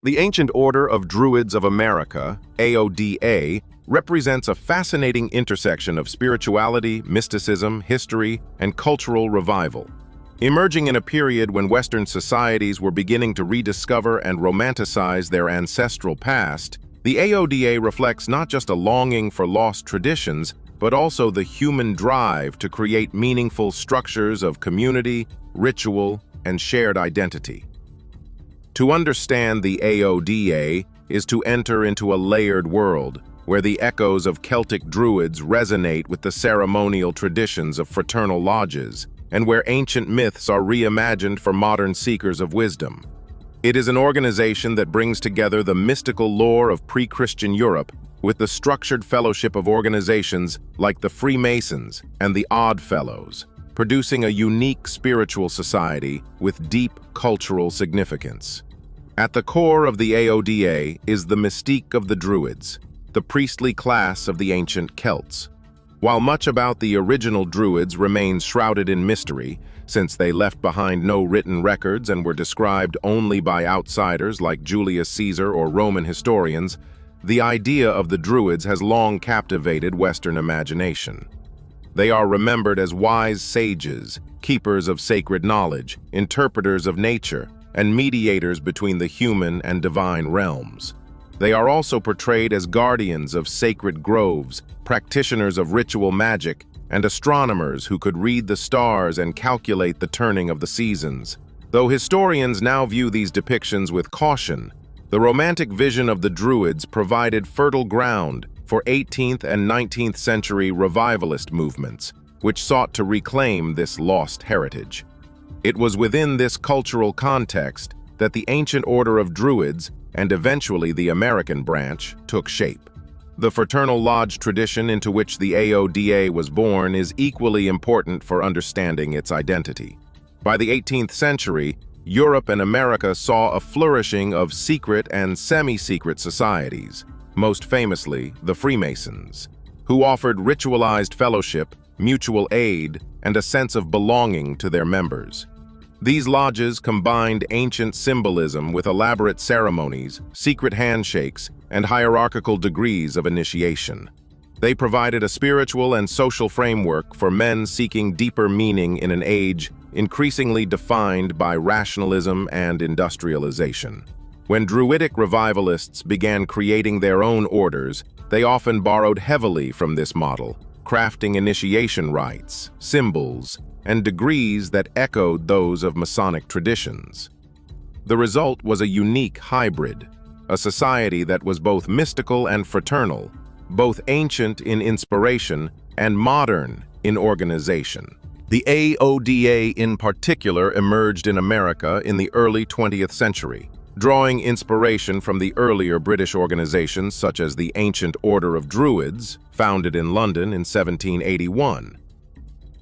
The Ancient Order of Druids of America, AODA, represents a fascinating intersection of spirituality, mysticism, history, and cultural revival. Emerging in a period when Western societies were beginning to rediscover and romanticize their ancestral past, the AODA reflects not just a longing for lost traditions, but also the human drive to create meaningful structures of community, ritual, and shared identity. To understand the AODA is to enter into a layered world where the echoes of Celtic Druids resonate with the ceremonial traditions of fraternal lodges, and where ancient myths are reimagined for modern seekers of wisdom. It is an organization that brings together the mystical lore of pre-Christian Europe with the structured fellowship of organizations like the Freemasons and the Odd Fellows, producing a unique spiritual society with deep cultural significance. At the core of the AODA is the mystique of the Druids, the priestly class of the ancient Celts. While much about the original Druids remains shrouded in mystery, since they left behind no written records and were described only by outsiders like Julius Caesar or Roman historians, the idea of the Druids has long captivated Western imagination. They are remembered as wise sages, keepers of sacred knowledge, interpreters of nature, and mediators between the human and divine realms. They are also portrayed as guardians of sacred groves, practitioners of ritual magic, and astronomers who could read the stars and calculate the turning of the seasons. Though historians now view these depictions with caution, the romantic vision of the Druids provided fertile ground for 18th and 19th century revivalist movements, which sought to reclaim this lost heritage. It was within this cultural context that the ancient order of Druids, and eventually the American branch, took shape. The fraternal lodge tradition into which the AODA was born is equally important for understanding its identity. By the 18th century, Europe and America saw a flourishing of secret and semi-secret societies, most famously the Freemasons, who offered ritualized fellowship, mutual aid, and a sense of belonging to their members. These lodges combined ancient symbolism with elaborate ceremonies, secret handshakes, and hierarchical degrees of initiation. They provided a spiritual and social framework for men seeking deeper meaning in an age increasingly defined by rationalism and industrialization. When Druidic revivalists began creating their own orders, they often borrowed heavily from this model, crafting initiation rites, symbols, and degrees that echoed those of Masonic traditions. The result was a unique hybrid, a society that was both mystical and fraternal, both ancient in inspiration and modern in organization. The AODA in particular emerged in America in the early 20th century, drawing inspiration from the earlier British organizations such as the Ancient Order of Druids, founded in London in 1781.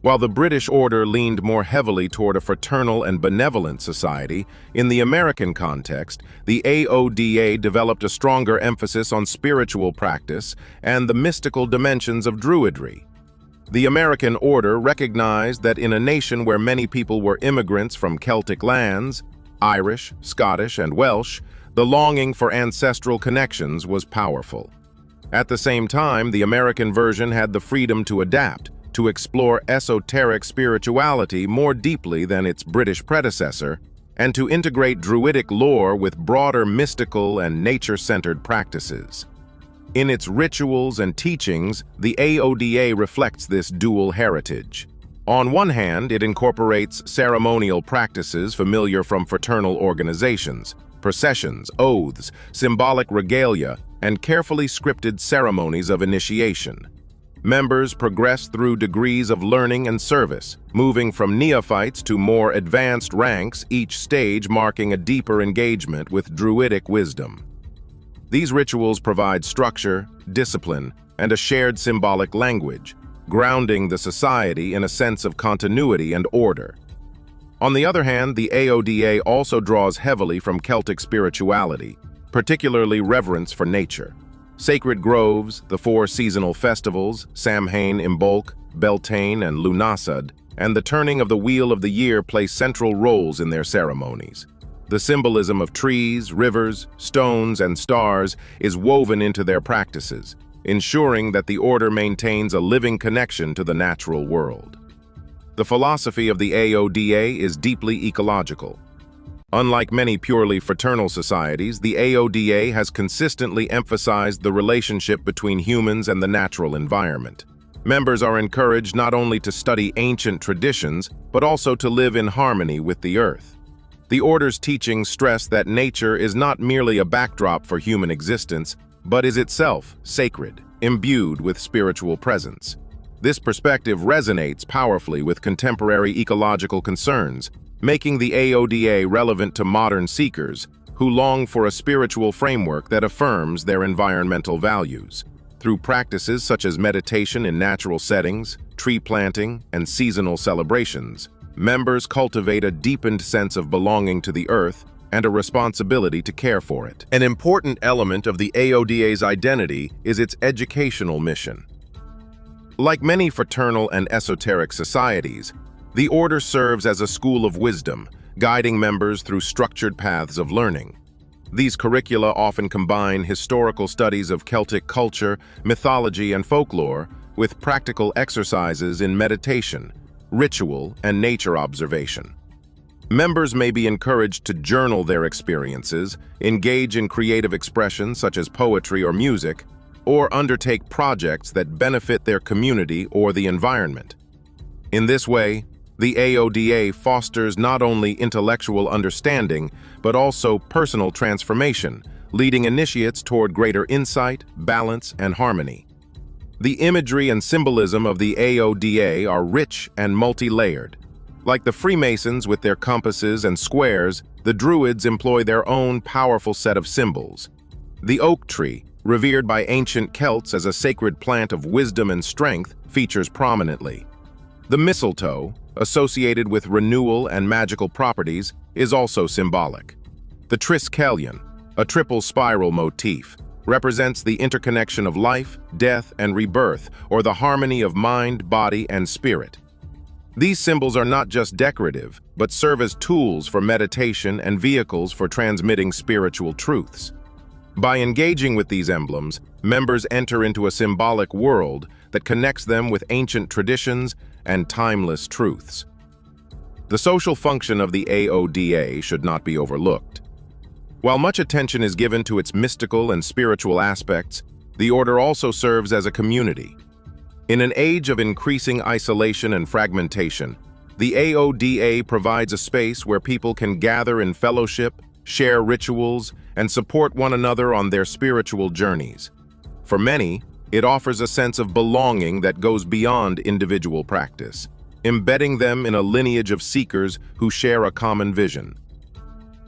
While the British order leaned more heavily toward a fraternal and benevolent society, in the American context, the AODA developed a stronger emphasis on spiritual practice and the mystical dimensions of druidry. The American order recognized that in a nation where many people were immigrants from Celtic lands, Irish, Scottish, and Welsh, the longing for ancestral connections was powerful. At the same time, the American version had the freedom to adapt, to explore esoteric spirituality more deeply than its British predecessor, and to integrate Druidic lore with broader mystical and nature-centered practices. In its rituals and teachings, the AODA reflects this dual heritage. On one hand, it incorporates ceremonial practices familiar from fraternal organizations, processions, oaths, symbolic regalia, and carefully scripted ceremonies of initiation. Members progress through degrees of learning and service, moving from neophytes to more advanced ranks, each stage marking a deeper engagement with Druidic wisdom. These rituals provide structure, discipline, and a shared symbolic language, grounding the society in a sense of continuity and order. On the other hand, the AODA also draws heavily from Celtic spirituality, particularly reverence for nature. Sacred groves, the four seasonal festivals, Samhain, Imbolc, Beltane, and Lughnasadh, and the turning of the wheel of the year play central roles in their ceremonies. The symbolism of trees, rivers, stones, and stars is woven into their practices, ensuring that the order maintains a living connection to the natural world. The philosophy of the AODA is deeply ecological. Unlike many purely fraternal societies, the AODA has consistently emphasized the relationship between humans and the natural environment. Members are encouraged not only to study ancient traditions, but also to live in harmony with the earth. The order's teachings stress that nature is not merely a backdrop for human existence, but is itself sacred, imbued with spiritual presence. This perspective resonates powerfully with contemporary ecological concerns, making the AODA relevant to modern seekers who long for a spiritual framework that affirms their environmental values. Through practices such as meditation in natural settings, tree planting, and seasonal celebrations, members cultivate a deepened sense of belonging to the earth and a responsibility to care for it. An important element of the AODA's identity is its educational mission. Like many fraternal and esoteric societies, the order serves as a school of wisdom, guiding members through structured paths of learning. These curricula often combine historical studies of Celtic culture, mythology, and folklore with practical exercises in meditation, ritual, and nature observation. Members may be encouraged to journal their experiences, engage in creative expression such as poetry or music, or undertake projects that benefit their community or the environment. In this way, the AODA fosters not only intellectual understanding, but also personal transformation, leading initiates toward greater insight, balance, and harmony. The imagery and symbolism of the AODA are rich and multi-layered. Like the Freemasons with their compasses and squares, the Druids employ their own powerful set of symbols. The oak tree, revered by ancient Celts as a sacred plant of wisdom and strength, features prominently. The mistletoe, associated with renewal and magical properties, is also symbolic. The triskelion, a triple spiral motif, represents the interconnection of life, death, and rebirth, or the harmony of mind, body, and spirit. These symbols are not just decorative, but serve as tools for meditation and vehicles for transmitting spiritual truths. By engaging with these emblems, members enter into a symbolic world that connects them with ancient traditions and timeless truths. The social function of the AODA should not be overlooked. While much attention is given to its mystical and spiritual aspects, the order also serves as a community. In an age of increasing isolation and fragmentation, the AODA provides a space where people can gather in fellowship, share rituals, and support one another on their spiritual journeys. For many, it offers a sense of belonging that goes beyond individual practice, embedding them in a lineage of seekers who share a common vision.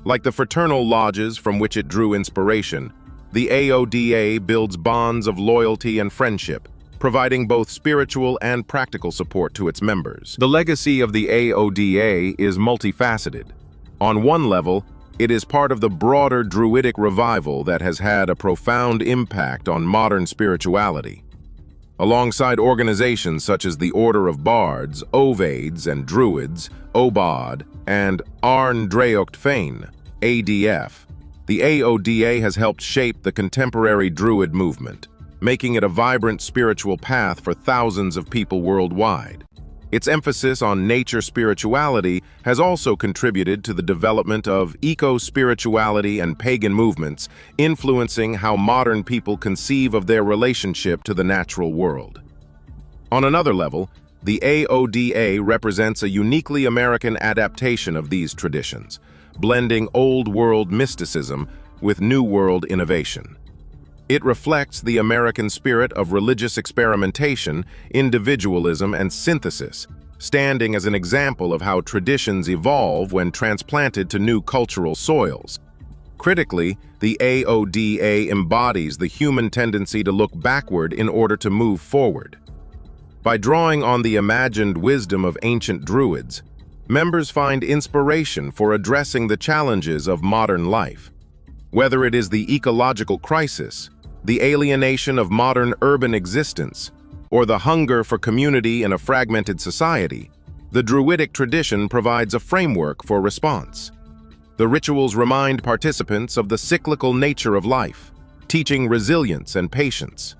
Like the fraternal lodges from which it drew inspiration, the AODA builds bonds of loyalty and friendship, providing both spiritual and practical support to its members. The legacy of the AODA is multifaceted. On one level, it is part of the broader Druidic revival that has had a profound impact on modern spirituality. Alongside organizations such as the Order of Bards, Ovades and Druids, OBOD, and Arn Dreocht Féin, ADF, the AODA has helped shape the contemporary Druid movement, making it a vibrant spiritual path for thousands of people worldwide. Its emphasis on nature spirituality has also contributed to the development of eco-spirituality and pagan movements, influencing how modern people conceive of their relationship to the natural world. On another level, the AODA represents a uniquely American adaptation of these traditions, blending old-world mysticism with new-world innovation. It reflects the American spirit of religious experimentation, individualism, and synthesis, standing as an example of how traditions evolve when transplanted to new cultural soils. Critically, the AODA embodies the human tendency to look backward in order to move forward. By drawing on the imagined wisdom of ancient Druids, members find inspiration for addressing the challenges of modern life. Whether it is the ecological crisis, the alienation of modern urban existence, or the hunger for community in a fragmented society, the Druidic tradition provides a framework for response. The rituals remind participants of the cyclical nature of life, teaching resilience and patience.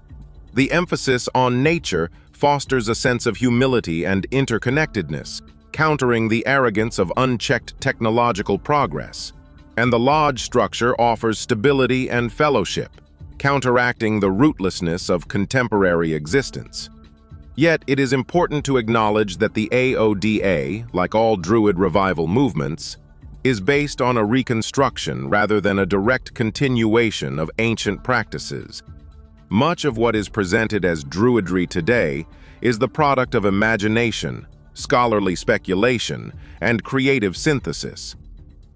The emphasis on nature fosters a sense of humility and interconnectedness, countering the arrogance of unchecked technological progress. And the lodge structure offers stability and fellowship, counteracting the rootlessness of contemporary existence. Yet, it is important to acknowledge that the AODA, like all Druid revival movements, is based on a reconstruction rather than a direct continuation of ancient practices. Much of what is presented as Druidry today is the product of imagination, scholarly speculation, and creative synthesis.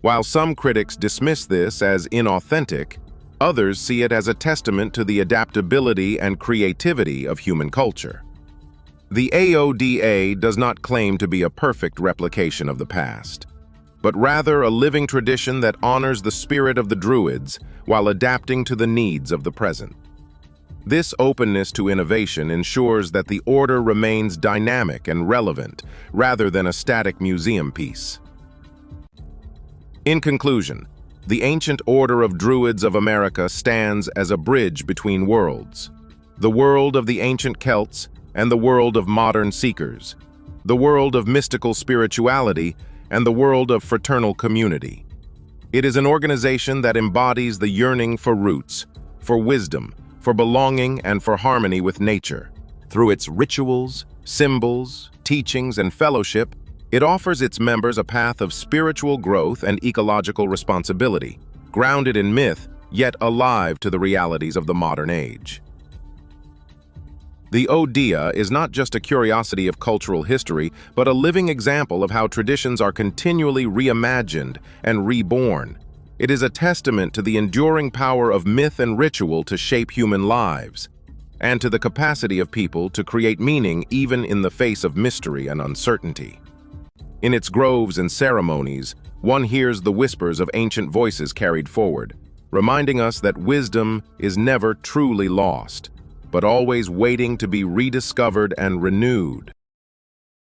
While some critics dismiss this as inauthentic, others see it as a testament to the adaptability and creativity of human culture. The AODA does not claim to be a perfect replication of the past, but rather a living tradition that honors the spirit of the Druids while adapting to the needs of the present. This openness to innovation ensures that the order remains dynamic and relevant, rather than a static museum piece. In conclusion, the ancient order of Druids of America stands as a bridge between worlds: the world of the ancient Celts and the world of modern seekers, the world of mystical spirituality and the world of fraternal community. It is an organization that embodies the yearning for roots, for wisdom, for belonging, and for harmony with nature. Through its rituals, symbols, teachings, and fellowship, it offers its members a path of spiritual growth and ecological responsibility, grounded in myth, yet alive to the realities of the modern age. The AODA is not just a curiosity of cultural history, but a living example of how traditions are continually reimagined and reborn. It is a testament to the enduring power of myth and ritual to shape human lives, and to the capacity of people to create meaning even in the face of mystery and uncertainty. In its groves and ceremonies, one hears the whispers of ancient voices carried forward, reminding us that wisdom is never truly lost, but always waiting to be rediscovered and renewed.